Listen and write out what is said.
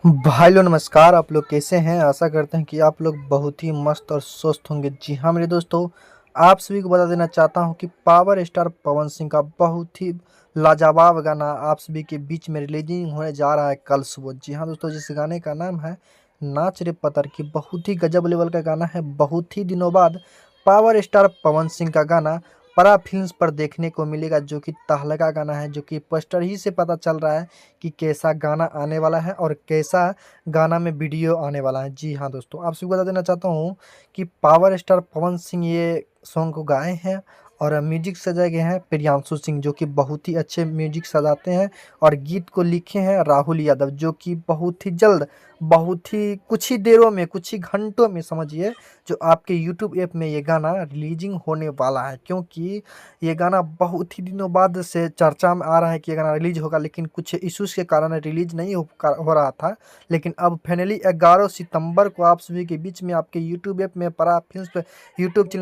भाई लोग नमस्कार। आप लोग कैसे हैं? आशा करते हैं कि आप लोग बहुत ही मस्त और स्वस्थ होंगे। जी हाँ मेरे दोस्तों, आप सभी को बता देना चाहता हूं कि पावर स्टार पवन सिंह का बहुत ही लाजवाब गाना आप सभी के बीच में रिलीजिंग होने जा रहा है कल सुबह। जी हाँ दोस्तों, जिस गाने का नाम है नाच रे पतर की, बहुत ही गजब लेवल का गाना है। बहुत ही दिनों बाद पावर स्टार पवन सिंह का गाना परा फिल्म्स पर देखने को मिलेगा, जो कि तहलका गाना है, जो कि पोस्टर ही से पता चल रहा है कि कैसा गाना आने वाला है और कैसा गाना में वीडियो आने वाला है। जी हाँ दोस्तों, आप सभी को बता देना चाहता हूँ कि पावर स्टार पवन सिंह ये सॉन्ग को गाए हैं और म्यूजिक सजाए गए हैं प्रियांशु सिंह, जो कि बहुत ही अच्छे म्यूजिक सजाते हैं। और गीत को लिखे हैं राहुल यादव, जो कि बहुत ही जल्द, बहुत ही कुछ ही देरों में, कुछ ही घंटों में समझिए, जो आपके यूट्यूब ऐप में ये गाना रिलीजिंग होने वाला है। क्योंकि ये गाना बहुत ही दिनों बाद से चर्चा में आ रहा है कि ये गाना रिलीज होगा, लेकिन कुछ इश्यूज के कारण रिलीज नहीं हो रहा था। लेकिन अब फाइनली 11 सितंबर को आप सभी के बीच में आपके यूट्यूब ऐप में परा फिल्म्स पे यूट्यूब